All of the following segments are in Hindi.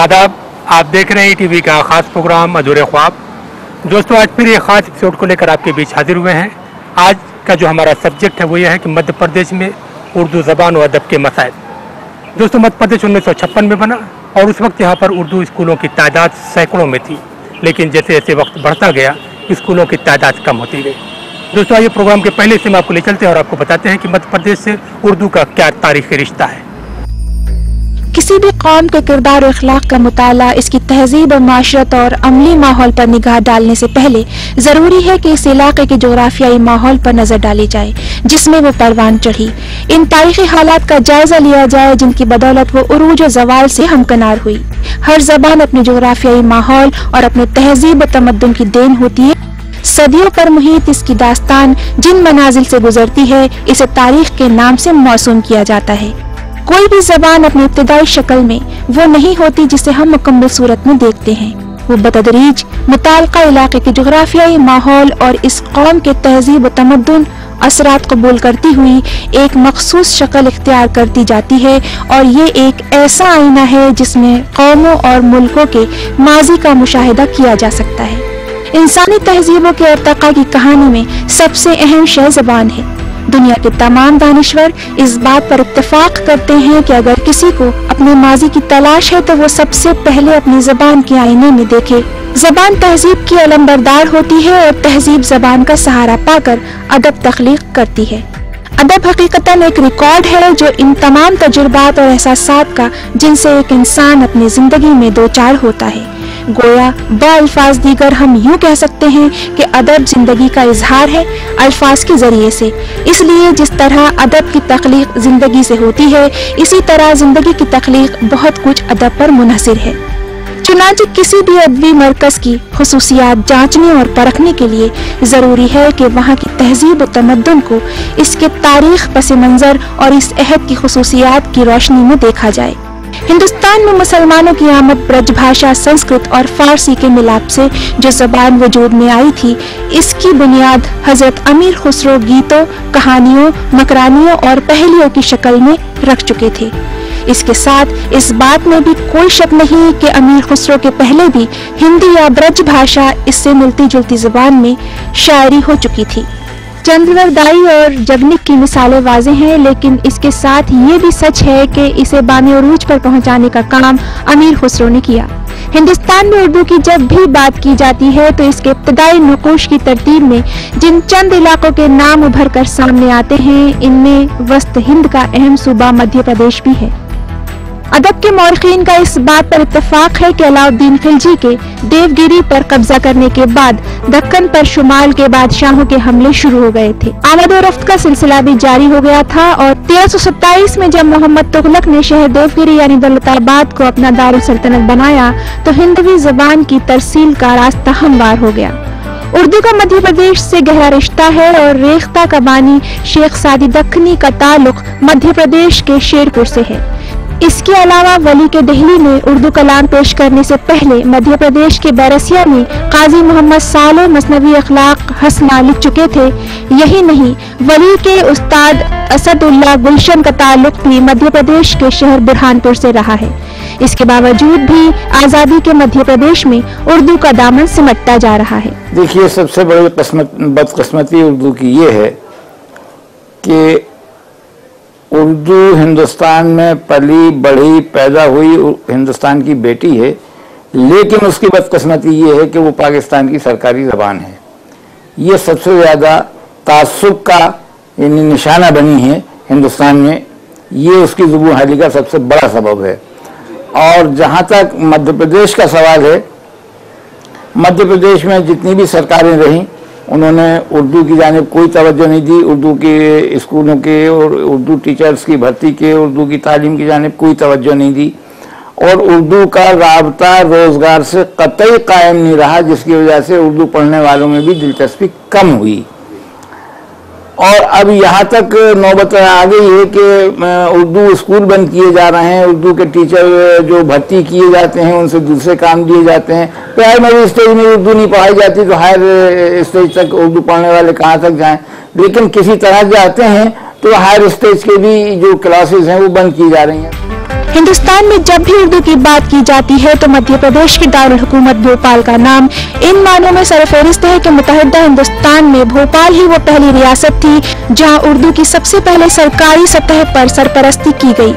आदाब, आप देख रहे हैं टीवी का खास प्रोग्राम अधूरे ख्वाब। दोस्तों, आज फिर एक खास एपिसोड को लेकर आपके बीच हाजिर हुए हैं। आज का जो हमारा सब्जेक्ट है वो ये है कि मध्य प्रदेश में उर्दू ज़बान और अदब के मसाइल। दोस्तों, मध्य प्रदेश 1956 में बना और उस वक्त यहाँ पर उर्दू स्कूलों की तादाद सैकड़ों में थी, लेकिन जैसे जैसे वक्त बढ़ता गया स्कूलों की तादाद कम होती गई। दोस्तों, आइए प्रोग्राम के पहले से हम आपको ले चलते हैं और आपको बताते हैं कि मध्य प्रदेश से उर्दू का क्या तारीखी रिश्ता है। किसी भी कौम के किरदार और अखलाक का मुताला, इसकी तहजीब और माशरत और अमली माहौल पर निगाह डालने से पहले जरूरी है कि इस इलाके के जोग्राफियाई माहौल पर नजर डाली जाए जिसमें वो परवान चढ़ी। इन तारीखी हालात का जायजा लिया जाए जिनकी बदौलत वो उरूज और जवाल से हमकनार हुई। हर जबान अपने जोग्राफियाई माहौल और अपने तहजीब और तमद्दुन की देन होती है। सदियों पर मुहित इसकी दास्तान जिन मनाजिल से गुजरती है, इसे तारीख के नाम से मौसूम किया जाता है। कोई भी जबान अपनी इब्तिदाई शक्ल में वो नहीं होती जिसे हम मुकम्मल सूरत में देखते हैं। वो बतदरीज मुताल्लिका इलाके के जोग्राफियाई माहौल और इस कौम के तहजीब व तमद्दुन असरात कबूल करती हुई एक मखसूस शक्ल इख्तियार करती जाती है, और ये एक ऐसा आईना है जिसमें कौमों और मुल्कों के माजी का मुशाहिदा किया जा सकता है। इंसानी तहजीबों के अर्तका की कहानी में सबसे अहम शय ज़बान है। दुनिया के तमाम दानिश्वर इस बात पर इत्तेफाक करते हैं कि अगर किसी को अपने माजी की तलाश है तो वो सबसे पहले अपनी ज़बान के आईने में देखे। ज़बान तहजीब की अलंबरदार होती है और तहजीब ज़बान का सहारा पाकर अदब तख्लीक करती है। अदब हकीकतन एक रिकॉर्ड है जो इन तमाम तजुर्बात और एहसासात का जिनसे एक इंसान अपनी जिंदगी में दो चार होता है। गोया बाअल्फाज दीगर हम यूँ कह सकते हैं कि अदब जिंदगी का इजहार है अल्फाज के जरिए से। इसलिए जिस तरह अदब की तख्लीक जिंदगी से होती है, इसी तरह जिंदगी की तख्लीक बहुत कुछ अदब पर मुनहसिर है। चुनांचे किसी भी अदबी मरकज की खुसूसियात जांचने और परखने के लिए जरूरी है कि वहाँ की तहजीब और तमद्दुन को इसके तारीख, पस मंजर और इस अहद की खुसूसियात की रोशनी में देखा जाए। हिंदुस्तान में मुसलमानों की आमद ब्रज भाषा, संस्कृत और फारसी के मिलाप से जो ज़बान वजूद में आई थी, इसकी बुनियाद हजरत अमीर खुसरो गीतों, कहानियों, मकरानियों और पहेलियों की शक्ल में रख चुके थे। इसके साथ इस बात में भी कोई शक नहीं कि अमीर खुसरो के पहले भी हिंदी या ब्रज भाषा इससे मिलती जुलती ज़बान में शायरी हो चुकी थी। चंद्रवरदाई और जगनिक की मिसालें वाज़ेह हैं, लेकिन इसके साथ ये भी सच है कि इसे बामे उरूज पर पहुंचाने का काम अमीर खुसरो ने किया। हिंदुस्तान में उर्दू की जब भी बात की जाती है तो इसके इब्तिदाई नक़ूश की तरतीब में जिन चंद इलाकों के नाम उभर कर सामने आते हैं, इनमें वस्त हिंद का अहम सूबा मध्य प्रदेश भी है। अदब के मौरखीन का इस बात पर इत्तेफाक है कि अलाउद्दीन खिलजी के देवगिरी पर कब्जा करने के बाद दक्कन पर शुमाल के बादशाहों के हमले शुरू हो गए थे। आमद और रफ्त का सिलसिला भी जारी हो गया था और 1327 में जब मोहम्मद तुगलक ने शहर देवगिरी यानी दौलताबाद को अपना दारुल सल्तनत बनाया तो हिंदवी ज़बान की तरसील का रास्ता हमवार हो गया। उर्दू का मध्य प्रदेश से गहरा रिश्ता है और रेख्ता का बानी शेख सादी दक्कनी का ताल्लुक मध्य प्रदेश के शेरपुर से है। इसके अलावा वली के दिल्ली में उर्दू कलाम पेश करने से पहले मध्य प्रदेश के बैरसिया में काजी मोहम्मद साले मसनवी अखलाक हसना लिख चुके थे। यही नहीं, वली के उस्ताद असदुल्ला गुलशन का ताल्लुक भी मध्य प्रदेश के शहर बुरहानपुर से रहा है। इसके बावजूद भी आज़ादी के मध्य प्रदेश में उर्दू का दामन सिमटता जा रहा है। देखिए, सबसे बड़ी बदकिस्मती उर्दू की ये है कि उर्दू हिंदुस्तान में पली बढ़ी पैदा हुई हिंदुस्तान की बेटी है, लेकिन उसकी बदकिस्मती ये है कि वो पाकिस्तान की सरकारी ज़बान है। ये सबसे ज़्यादा तासुब का यानी निशाना बनी है हिंदुस्तान में। ये उसकी ज़ुबान हाली का सबसे बड़ा सबब है। और जहाँ तक मध्य प्रदेश का सवाल है, मध्य प्रदेश में जितनी भी सरकारें रहीं उन्होंने उर्दू की जानिब कोई तवज्जो नहीं दी। उर्दू के स्कूलों के और उर्दू टीचर्स की भर्ती के, उर्दू की तालीम की जानिब कोई तवज्जो नहीं दी और उर्दू का राबता रोज़गार से कतई कायम नहीं रहा, जिसकी वजह से उर्दू पढ़ने वालों में भी दिलचस्पी कम हुई। और अब यहाँ तक नौबत आ गई है कि उर्दू स्कूल बंद किए जा रहे हैं, उर्दू के टीचर जो भर्ती किए जाते हैं उनसे दूसरे काम दिए जाते हैं। प्राइमरी स्टेज में उर्दू नहीं पढ़ाई जाती तो हायर स्टेज तक उर्दू पढ़ने वाले कहाँ तक जाएं, लेकिन किसी तरह जाते हैं तो हायर स्टेज के भी जो क्लासेस हैं वो बंद की जा रही हैं। हिंदुस्तान में जब भी उर्दू की बात की जाती है तो मध्य प्रदेश के दारुल हुकूमत भोपाल का नाम इन मानों में सरफहरिस्त है कि मुत्तहिदा हिंदुस्तान में भोपाल ही वो पहली रियासत थी जहां उर्दू की सबसे पहले सरकारी सतह पर सरपरस्ती की गई।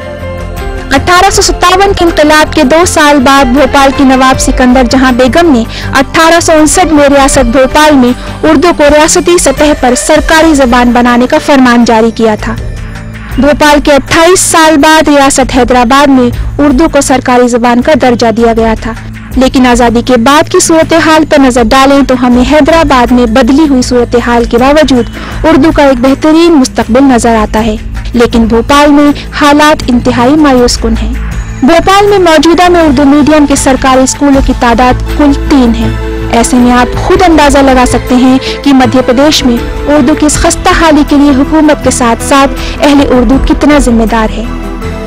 1857 के इंकलाब के 2 साल बाद भोपाल की नवाब सिकंदर जहां बेगम ने 1859 में रियासत भोपाल में उर्दू को रियासती सतह पर सरकारी जबान बनाने का फरमान जारी किया था। भोपाल के 28 साल बाद रियासत हैदराबाद में उर्दू को सरकारी जबान का दर्जा दिया गया था। लेकिन आज़ादी के बाद की सूरत हाल पर नजर डालें तो हमें हैदराबाद में बदली हुई सूरत हाल के बावजूद उर्दू का एक बेहतरीन मुस्तकबिल नजर आता है। लेकिन भोपाल में हालात इंतहाई मायूस कुन हैं। भोपाल में मौजूदा में उर्दू मीडियम के सरकारी स्कूलों की तादाद कुल 3 है। ऐसे में आप खुद अंदाजा लगा सकते हैं कि मध्य प्रदेश में उर्दू की इस खस्ता हाली के लिए हुकूमत के साथ साथ अहले उर्दू कितना जिम्मेदार है।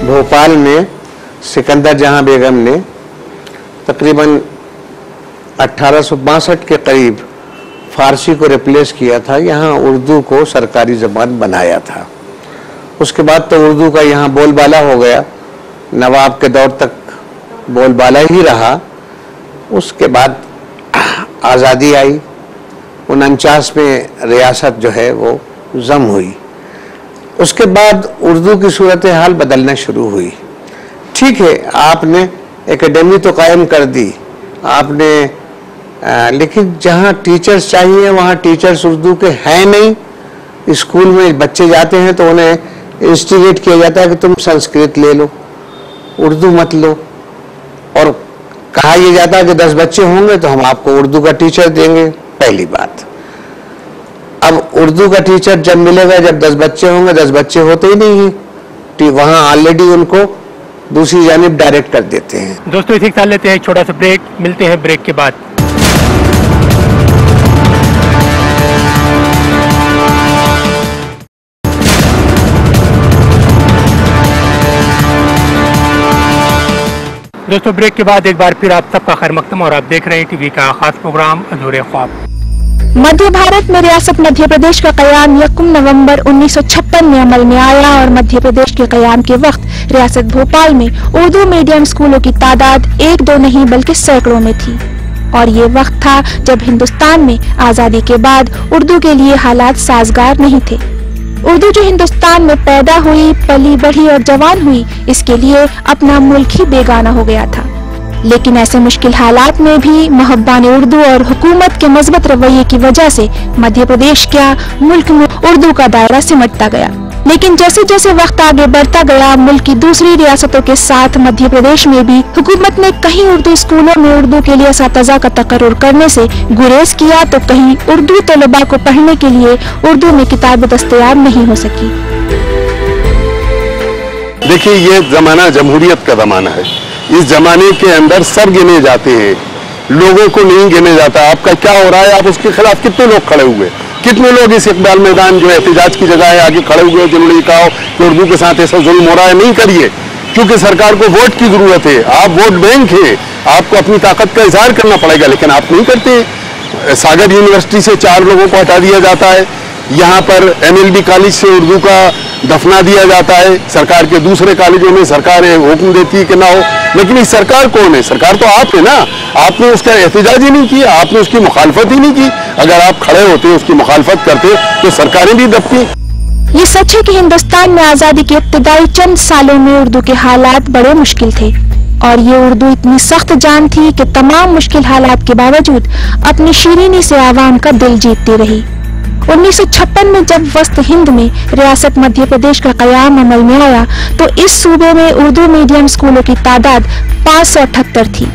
भोपाल में सिकंदर जहां बेगम ने तकरीबन 1862 के करीब फारसी को रिप्लेस किया था, यहाँ उर्दू को सरकारी ज़बान बनाया था। उसके बाद तो उर्दू का यहाँ बोलबाला हो गया, नवाब के दौर तक बोलबाला ही रहा। उसके बाद आज़ादी आई, 49 में रियासत जो है वो जम हुई। उसके बाद उर्दू की सूरत हाल बदलना शुरू हुई। ठीक है, आपने एकेडमी तो कायम कर दी आपने, लेकिन जहाँ टीचर्स चाहिए वहाँ टीचर्स उर्दू के हैं नहीं। स्कूल में बच्चे जाते हैं तो उन्हें इंस्टिगेट किया जाता है कि तुम संस्कृत ले लो, उर्दू मत लो, और कहा यह जाता है कि 10 बच्चे होंगे तो हम आपको उर्दू का टीचर देंगे। पहली बात, अब उर्दू का टीचर जब मिलेगा जब 10 बच्चे होंगे, 10 बच्चे होते ही नहीं है, वहाँ ऑलरेडी उनको दूसरी जानिब डायरेक्ट कर देते हैं। दोस्तों इसी के साथ लेते हैं एक छोटा सा ब्रेक, मिलते हैं ब्रेक के बाद। दोस्तों ब्रेक के बाद एक बार फिर आप सबका खैर मकदम और आप देख रहे हैं टीवी का खास प्रोग्राम अधूरे ख्वाब। मध्य भारत में रियासत मध्य प्रदेश का कयाम 1 नवंबर 1956 में अमल में आया और मध्य प्रदेश के कयाम के वक्त रियासत भोपाल में उर्दू मीडियम स्कूलों की तादाद 1-2 नहीं बल्कि सैकड़ों में थी। और ये वक्त था जब हिंदुस्तान में आज़ादी के बाद उर्दू के लिए हालात साजगार नहीं थे। उर्दू जो हिंदुस्तान में पैदा हुई, पली बढ़ी और जवान हुई, इसके लिए अपना मुल्क ही बेगाना हो गया था। लेकिन ऐसे मुश्किल हालात में भी मुहब्बान उर्दू और हुकूमत के मजबूत रवैये की वजह से मध्य प्रदेश क्या मुल्क में उर्दू का दायरा सिमटता गया। लेकिन जैसे जैसे वक्त आगे बढ़ता गया, मुल्क की दूसरी रियासतों के साथ मध्य प्रदेश में भी हुकूमत ने कहीं उर्दू स्कूलों में उर्दू के लिए असातिज़ा का तकर्रुर करने से गुरेज किया तो कहीं उर्दू तलबा को पढ़ने के लिए उर्दू में किताबें दस्तयाब नहीं हो सकी। देखिए, ये जमाना जमहूरियत का जमाना है। इस जमाने के अंदर सब गिने जाते हैं, लोगों को नहीं गिने जाता। आपका क्या हो रहा है, आप उसके खिलाफ कितने लोग खड़े हुए, कितने लोग इस इकबाल मैदान जो एहतजाज की जगह है आगे खड़े हुए जिन्होंने कहा कि उर्दू के साथ ऐसा जुल्म हो रहा है। नहीं करिए, क्योंकि सरकार को वोट की जरूरत है। आप वोट बैंक है, आपको अपनी ताकत का इजहार करना पड़ेगा, लेकिन आप नहीं करते। सागर यूनिवर्सिटी से 4 लोगों को हटा दिया जाता है, यहाँ पर MLB कॉलेज से उर्दू का दफना दिया जाता है। सरकार के दूसरे कॉलेजों में सरकार हुक्म देती है कि ना हो, लेकिन इस सरकार कौन है? सरकार तो आप है ना। आपने उसका एहतजाज ही नहीं किया, आपने उसकी मुखालफत ही नहीं की। अगर आप खड़े होते, उसकी मुखालफत करते तो सरकारें भी दबती। ये सच है कि हिंदुस्तान में आज़ादी के इब्तिदाई चंद सालों में उर्दू के हालात बड़े मुश्किल थे और ये उर्दू इतनी सख्त जान थी कि तमाम मुश्किल हालात के बावजूद अपनी शीरीनी से आवाम का दिल जीतती रही। 1956 में जब वस्त हिंद में रियासत मध्य प्रदेश का कयाम अमल में आया तो इस सूबे में उर्दू मीडियम स्कूलों की तादाद 578 थी।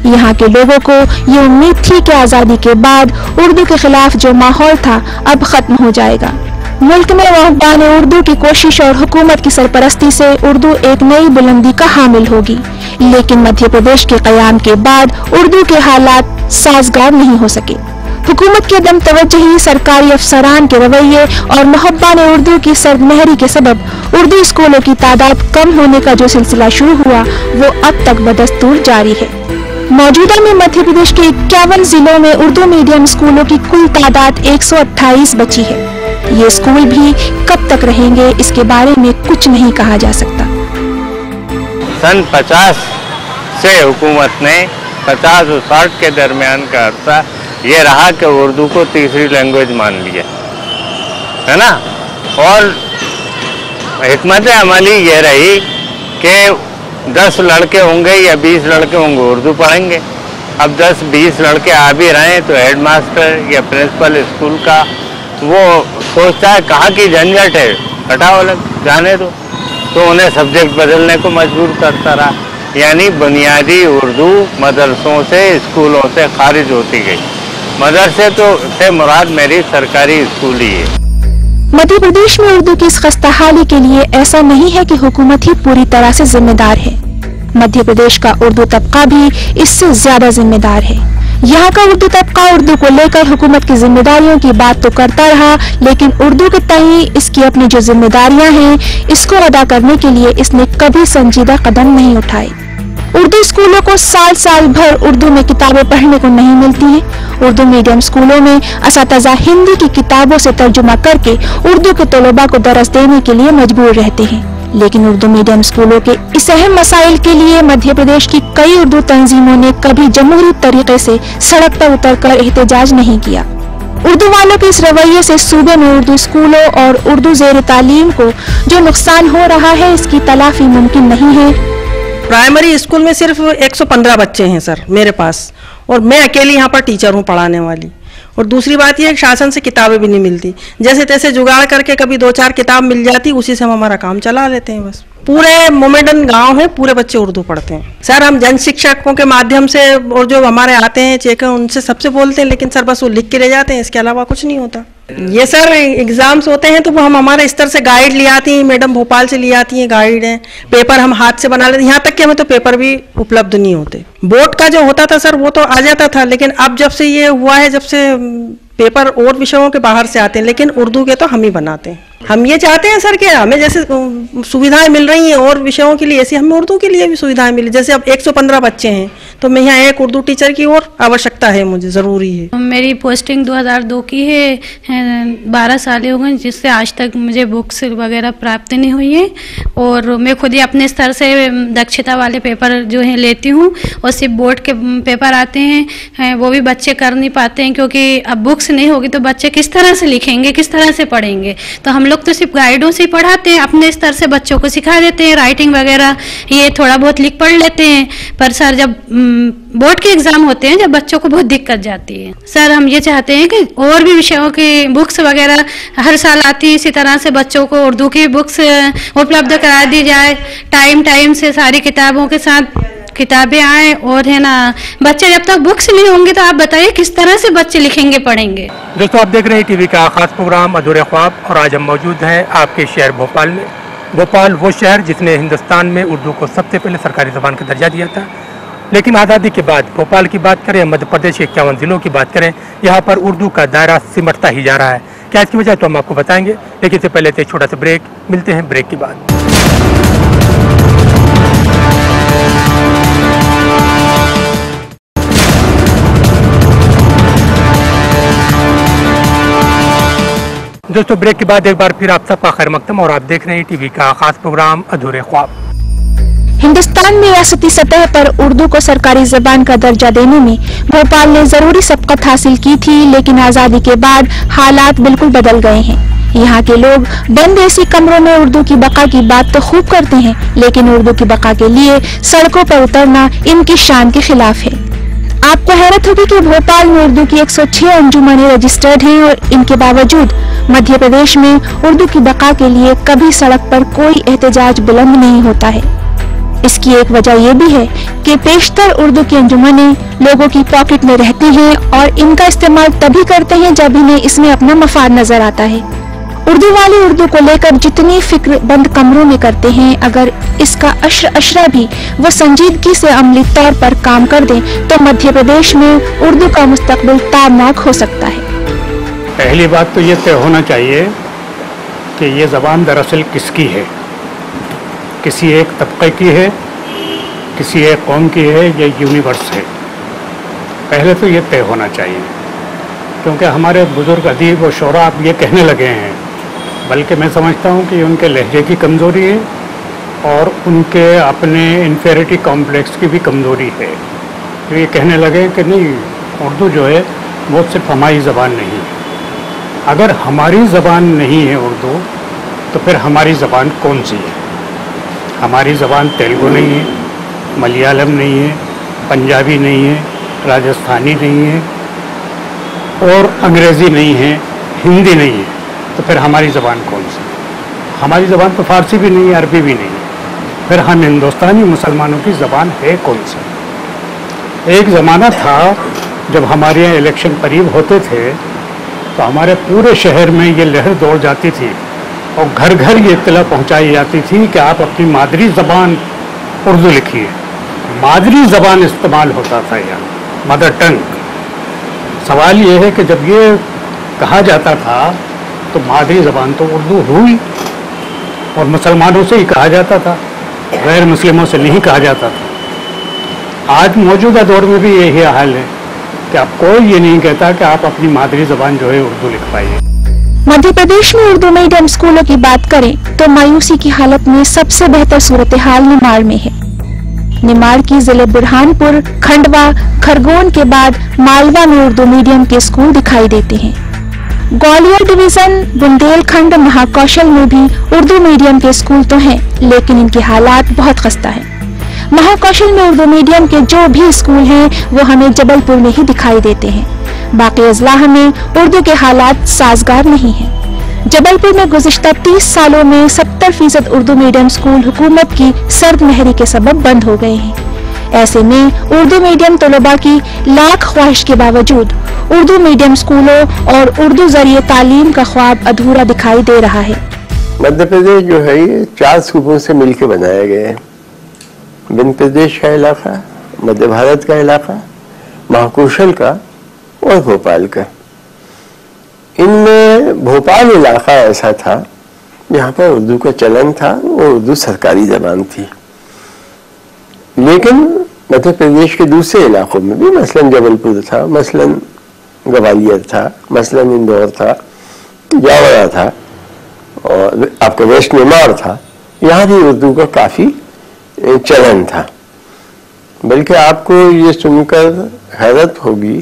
यहाँ के लोगों को ये उम्मीद थी कि आज़ादी के बाद उर्दू के खिलाफ जो माहौल था अब खत्म हो जाएगा। मुल्क में मुहब्बान उर्दू की कोशिश और हुकूमत की सरपरस्ती से उर्दू एक नई बुलंदी का हामिल होगी। लेकिन मध्य प्रदेश के कयाम के बाद उर्दू के हालात साजगार नहीं हो सके। हुकूमत के दम तवज्जुही, सरकारी अफसरान के रवैये और मुहब्बान उर्दू की सरमहरी के सबब उर्दू स्कूलों की तादाद कम होने का जो सिलसिला शुरू हुआ वो अब तक बदस्तूर जारी है। मौजूदा में मध्य प्रदेश के 51 जिलों में उर्दू मीडियम स्कूलों की कुल तादाद 128 बची है। ये स्कूल भी कब तक रहेंगे इसके बारे में कुछ नहीं कहा जा सकता। सन 50 से हुकूमत ने 50 और 60 के दरमियान का अर्सा ये रहा कि उर्दू को तीसरी लैंग्वेज मान लिया, है ना। और हिकमत अमली ये रही कि 10 लड़के होंगे या 20 लड़के होंगे उर्दू पढ़ेंगे। अब 10-20 लड़के आ भी रहे हैं तो हेडमास्टर या प्रिंसिपल स्कूल का वो सोचता है कहाँ की झंझट है, हटाओ अलग, जाने दो, तो उन्हें सब्जेक्ट बदलने को मजबूर करता रहा। यानी बुनियादी उर्दू मदरसों से, स्कूलों से खारिज होती गई। मदरसे तो से मुराद मेरी सरकारी स्कूल ही है। मध्य प्रदेश में उर्दू की इस खस्ताहाली के लिए ऐसा नहीं है कि हुकूमत ही पूरी तरह से जिम्मेदार है। मध्य प्रदेश का उर्दू तबका भी इससे ज्यादा जिम्मेदार है। यहाँ का उर्दू तबका उर्दू को लेकर हुकूमत की जिम्मेदारियों की बात तो करता रहा, लेकिन उर्दू के तई इसकी अपनी जो जिम्मेदारियां हैं, इसको अदा करने के लिए इसने कभी संजीदा कदम नहीं उठाए। उर्दू स्कूलों को साल भर उर्दू में किताबें पढ़ने को नहीं मिलती हैं। उर्दू मीडियम स्कूलों में असातिज़ा हिंदी की किताबों से तर्जुमा करके उर्दू के तलबा को दरस देने के लिए मजबूर रहते हैं। लेकिन उर्दू मीडियम स्कूलों के इस अहम मसाइल के लिए मध्य प्रदेश की कई उर्दू तंजीमों ने कभी जमहूरी तरीके से सड़क पर उतरकर एहतजाज नहीं किया। उर्दू वालों के इस रवैये से सूबे में उर्दू स्कूलों और उर्दू ज़ेर तालीम को जो नुकसान हो रहा है, इसकी तलाफी मुमकिन नहीं है। प्राइमरी स्कूल में सिर्फ 115 बच्चे हैं सर मेरे पास, और मैं अकेली यहाँ पर टीचर हूँ पढ़ाने वाली। और दूसरी बात यह है कि शासन से किताबें भी नहीं मिलती, जैसे तैसे जुगाड़ करके कभी 2-4 किताब मिल जाती, उसी से हम हमारा काम चला लेते हैं बस। पूरे मोमेडन गांव है, पूरे बच्चे उर्दू पढ़ते हैं सर। हम जन शिक्षकों के माध्यम से और जो हमारे आते हैं चेक उनसे सबसे बोलते हैं, लेकिन सर बस वो लिख के ले जाते हैं, इसके अलावा कुछ नहीं होता। ये सर एग्जाम्स होते हैं तो वो हम हमारे स्तर से गाइड ले आती हैं, मैडम भोपाल से ले आती हैं गाइड हैं, पेपर हम हाथ से बना लेते हैं। यहाँ तक कि हमें तो पेपर भी उपलब्ध नहीं होते। बोर्ड का जो होता था सर वो तो आ जाता था, लेकिन अब जब से ये हुआ है, जब से पेपर और विषयों के बाहर से आते हैं, लेकिन उर्दू के तो हम ही बनाते हैं। हम ये चाहते हैं सर कि हमें जैसे सुविधाएं मिल रही हैं और विषयों के लिए, ऐसी हमें उर्दू के लिए भी सुविधाएं मिली। जैसे अब 115 बच्चे हैं तो मैं यहाँ एक उर्दू टीचर की और आवश्यकता है, मुझे ज़रूरी है। मेरी पोस्टिंग 2002 की है, 12 साल हो गए जिससे आज तक मुझे बुक्स वगैरह प्राप्त नहीं हुई है। और मैं खुद ही अपने स्तर से दक्षता वाले पेपर जो हैं लेती हूँ, और सिर्फ बोर्ड के पेपर आते हैं वो भी बच्चे कर नहीं पाते हैं, क्योंकि अब बुक्स नहीं होगी तो बच्चे किस तरह से लिखेंगे, किस तरह से पढ़ेंगे। तो हम लोग तो सिर्फ गाइडों से ही पढ़ाते हैं, अपने स्तर से बच्चों को सिखा देते हैं, राइटिंग वगैरह ये थोड़ा बहुत लिख पढ़ लेते हैं। पर सर जब बोर्ड के एग्जाम होते हैं, जब बच्चों को बहुत दिक्कत जाती है, सर हम ये चाहते हैं कि और भी विषयों की बुक्स वगैरह हर साल आती है, इसी तरह से बच्चों को उर्दू की बुक्स उपलब्ध करा दी जाए, टाइम से सारी किताबों के साथ किताबें आए। और है ना, बच्चे जब तक बुक्स नहीं होंगे तो आप बताइए किस तरह से बच्चे लिखेंगे, पढ़ेंगे। दोस्तों, आप देख रहे हैं टीवी का खास प्रोग्राम अधूरे ख्वाब, और आज हम मौजूद हैं आपके शहर भोपाल में। भोपाल वो शहर जिसने हिंदुस्तान में उर्दू को सबसे पहले सरकारी ज़बान का दर्जा दिया था। लेकिन आज़ादी के बाद भोपाल की बात करें, मध्य प्रदेश के 51 ज़िलों की बात करें, यहाँ पर उर्दू का दायरा सिमटता ही जा रहा है। क्या इसकी वजह तो हम आपको बताएंगे, लेकिन इससे पहले एक छोटा सा ब्रेक। मिलते हैं ब्रेक के बाद। दोस्तों, ब्रेक के बाद एक बार फिर आप सबका खैर मकदम, और आप देख रहे हैं टीवी का खास प्रोग्राम अधूरे ख्वाब। हिंदुस्तान में रियासती सतह पर उर्दू को सरकारी जबान का दर्जा देने में भोपाल ने जरूरी सबकत हासिल की थी, लेकिन आज़ादी के बाद हालात बिल्कुल बदल गए हैं। यहाँ के लोग बंद एसी कमरों में उर्दू की बका की बात तो खूब करते हैं, लेकिन उर्दू की बका के लिए सड़कों पर उतरना इनकी शान के खिलाफ है। आपको हैरत होगी कि भोपाल में उर्दू की 106 अंजुमनें रजिस्टर्ड हैं, और इनके बावजूद मध्य प्रदेश में उर्दू की बका के लिए कभी सड़क पर कोई एहतजाज बुलंद नहीं होता है। इसकी एक वजह यह भी है कि पेशतर उर्दू की अंजुमनें लोगों की पॉकेट में रहती हैं, और इनका इस्तेमाल तभी करते हैं जब इन्हें इसमें अपना मफाद नजर आता है। उर्दू वाले उर्दू को लेकर जितनी फिक्र बंद कमरों में करते हैं, अगर इसका अशरा भी वो संजीदगी से अमली तौर पर काम कर दें तो मध्य प्रदेश में उर्दू का मुस्तकबिल ताबनाक हो सकता है। पहली बात तो ये तय होना चाहिए कि ये ज़बान दरअसल किसकी है, किसी एक तबके की है, किसी एक कौम की है, या यूनिवर्स है। पहले तो ये तय होना चाहिए, क्योंकि हमारे बुजुर्ग अदीब और शोरा अब ये कहने लगे हैं, बल्कि मैं समझता हूँ कि उनके लहजे की कमज़ोरी है, और उनके अपने इन्फेरिटी कॉम्प्लेक्स की भी कमज़ोरी है। तो ये कहने लगे कि नहीं, उर्दू जो है वो सिर्फ हमारी ज़बान नहीं है। अगर हमारी ज़बान नहीं है उर्दू, तो फिर हमारी ज़बान कौन सी है? हमारी ज़बान तेलुगु नहीं है, मलयालम नहीं है, पंजाबी नहीं है, राजस्थानी नहीं है और अंग्रेज़ी नहीं है, हिंदी नहीं है, तो फिर हमारी ज़बान कौन सी? हमारी ज़बान तो फारसी भी नहीं है, अरबी भी नहीं है, फिर हम हिंदुस्तानी मुसलमानों की ज़बान है कौन सी? एक ज़माना था जब हमारे यहाँ इलेक्शन करीब होते थे तो हमारे पूरे शहर में ये लहर दौड़ जाती थी और घर घर ये इत्तला पहुंचाई जाती थी कि आप अपनी मादरी ज़बान उर्दू लिखिए। मादरी ज़बान इस्तेमाल होता था यहाँ, मदर टंग। सवाल ये है कि जब ये कहा जाता था तो मादरी ज़बान तो उर्दू हुई, और मुसलमानों से ही कहा जाता था, गैर मुस्लिमों से नहीं कहा जाता था। आज मौजूदा दौर में भी यही हाल है कि अब कोई ये नहीं कहता कि आप अपनी मादरी ज़बान जो है उर्दू लिख पाइए। मध्य प्रदेश में उर्दू मीडियम स्कूलों की बात करें तो मायूसी की हालत में सबसे बेहतर सूरत हाल निमाड़ में है। निमाड़ की जिले बुरहानपुर, खंडवा, खरगोन के बाद मालवा में उर्दू मीडियम के स्कूल दिखाई देते हैं। ग्वालियर डिवीजन, बुंदेलखंड, महाकौशल में भी उर्दू मीडियम के स्कूल तो हैं, लेकिन इनके हालात बहुत खस्ता हैं। महाकौशल में उर्दू मीडियम के जो भी स्कूल हैं वो हमें जबलपुर में ही दिखाई देते हैं। बाकी अजलाह में उर्दू के हालात साजगार नहीं हैं। जबलपुर में गुज़िश्ता 30 सालों में 70% उर्दू मीडियम स्कूल हुकूमत की सर्द महरी के सबब बंद हो गए हैं। ऐसे में उर्दू मीडियम तलबा की लाख ख्वाहिश के बावजूद उर्दू मीडियम स्कूलों और उर्दू जरिए तालीम का ख्वाब अधूरा दिखाई दे रहा है। मध्य प्रदेश जो है ये 4 सूबों से मिलकर बनाया गया है। विंध्य प्रदेश का इलाका, मध्य भारत का इलाका, महाकौशल का और भोपाल का। इनमें भोपाल इलाका ऐसा था जहाँ पर उर्दू का चलन था और उर्दू सरकारी जबान थी। लेकिन मध्य प्रदेश के दूसरे इलाकों में भी, मसलन जबलपुर था, मसलन ग्वालियर था, मसलन इंदौर था, जावरा था और आपका वेस्ट निमाड़ था, यहाँ भी उर्दू का काफ़ी चलन था। बल्कि आपको ये सुनकर हैरत होगी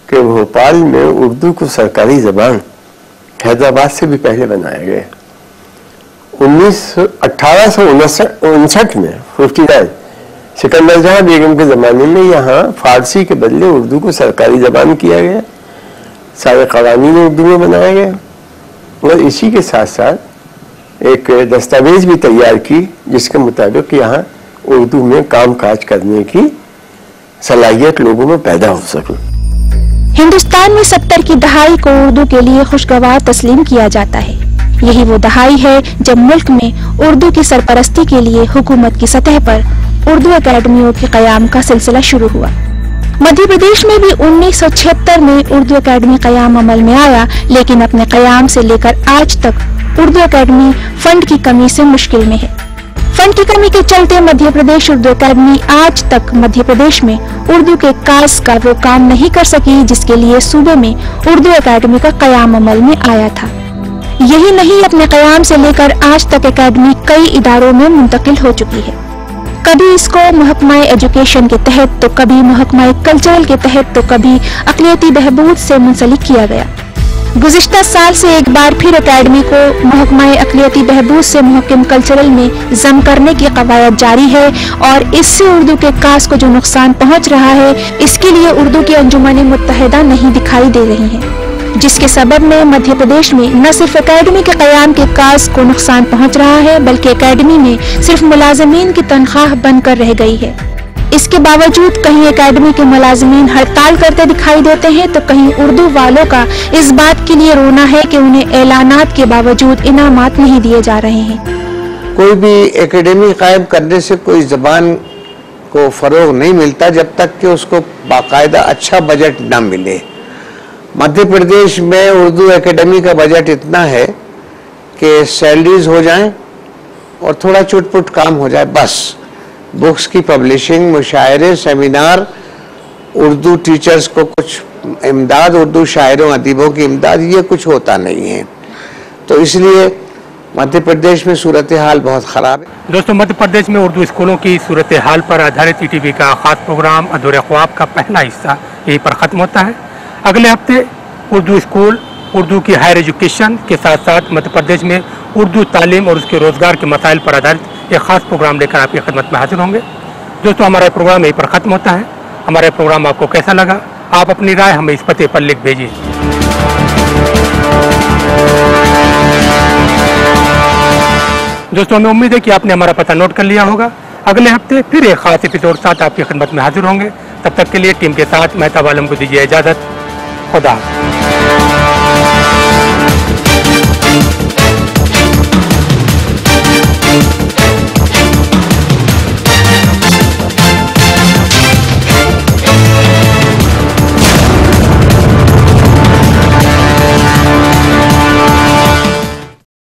कि भोपाल में उर्दू को सरकारी जबान हैदराबाद से भी पहले बनाया गया। 1859 में 59 सिकंदर जहां बेगम के ज़माने में यहाँ फारसी के बदले उर्दू को सरकारी जबान किया गया। सारे क़वानीन उर्दू में बनाया गया और इसी के साथ साथ एक दस्तावेज भी तैयार की जिसके मुताबिक यहाँ उर्दू में काम काज करने की सलाहियत लोगों में पैदा हो सके। हिंदुस्तान में 70 की दहाई को उर्दू के लिए खुशगवार तस्लीम किया जाता है। यही वो दहाई है जब मुल्क में उर्दू की सरपरस्ती के लिए हुकूमत की सतह पर उर्दू अकादमियों के क़याम का सिलसिला शुरू हुआ। मध्य प्रदेश में भी 1976 में उर्दू अकादमी क़याम अमल में आया, लेकिन अपने क़याम से लेकर आज तक उर्दू अकादमी फंड की कमी से मुश्किल में है। फंड की कमी के चलते मध्य प्रदेश उर्दू अकादमी आज तक मध्य प्रदेश में उर्दू के काज का वो काम नहीं कर सकी जिसके लिए सूबे में उर्दू अकादमी का क़याम अमल में आया था। यही नहीं, अपने क़याम से लेकर आज तक अकादमी कई इदारों में मुंतकिल हो चुकी है। कभी इसको महकमा एजुकेशन के तहत, तो कभी महकमा कल्चरल के तहत, तो कभी अक़लियती बहबूद से मुंसलिक किया गया। गुज़िश्ता साल से एक बार फिर अकादमी को महकमा अक़लियती बहबूद से महकम कल्चरल में जम करने की कवायद जारी है और इससे उर्दू के काज को जो नुकसान पहुंच रहा है, इसके लिए उर्दू की अंजुमन मुत्तहिदा नहीं दिखाई दे रही हैं, जिसके सबब में मध्य प्रदेश में न सिर्फ अकादमी के क़याम के काज को नुकसान पहुंच रहा है, बल्कि अकादमी में सिर्फ मुलाजमीन की तनख्वाह बनकर रह गई है। इसके बावजूद कहीं अकादमी के मुलाजमीन हड़ताल करते दिखाई देते हैं, तो कहीं उर्दू वालों का इस बात के लिए रोना है कि उन्हें ऐलानात के बावजूद इनामात नहीं दिए जा रहे हैं। कोई भी एकेडमी कायम करने से कोई ज़बान को फ़रोग नहीं मिलता जब तक कि उसको बाकायदा अच्छा बजट न मिले। मध्य प्रदेश में उर्दू एकेडमी का बजट इतना है कि सैलरीज हो जाएं और थोड़ा चुटपुट काम हो जाए, बस। बुक्स की पब्लिशिंग, मुशायरे, सेमिनार, उर्दू टीचर्स को कुछ इमदाद, उर्दू शायरों अदीबों की इमदाद, ये कुछ होता नहीं है। तो इसलिए मध्य प्रदेश में सूरत हाल बहुत ख़राब है। दोस्तों, मध्य प्रदेश में उर्दू स्कूलों की सूरत हाल पर आधारित ईटीवी का खास प्रोग्राम अधूरे ख्वाब का पहला हिस्सा यहीं पर ख़त्म होता है। अगले हफ्ते उर्दू स्कूल, उर्दू की हायर एजुकेशन के साथ साथ मध्य प्रदेश में उर्दू तालीम और उसके रोज़गार के मसाइल पर आधारित एक खास प्रोग्राम लेकर आपकी खिदमत में हाजिर होंगे। दोस्तों, हमारा प्रोग्राम यहीं पर ख़त्म होता है। हमारा प्रोग्राम आपको कैसा लगा, आप अपनी राय हमें इस पते पर लिख भेजिए। दोस्तों, हमें उम्मीद है कि आपने हमारा पता नोट कर लिया होगा। अगले हफ्ते फिर एक खास एपिसोड साथ आपकी खिदमत में हाजिर होंगे। तब तक के लिए टीम के साथ मेहताब आलम को दीजिए इजाज़त। खुदा हाफ़िज़।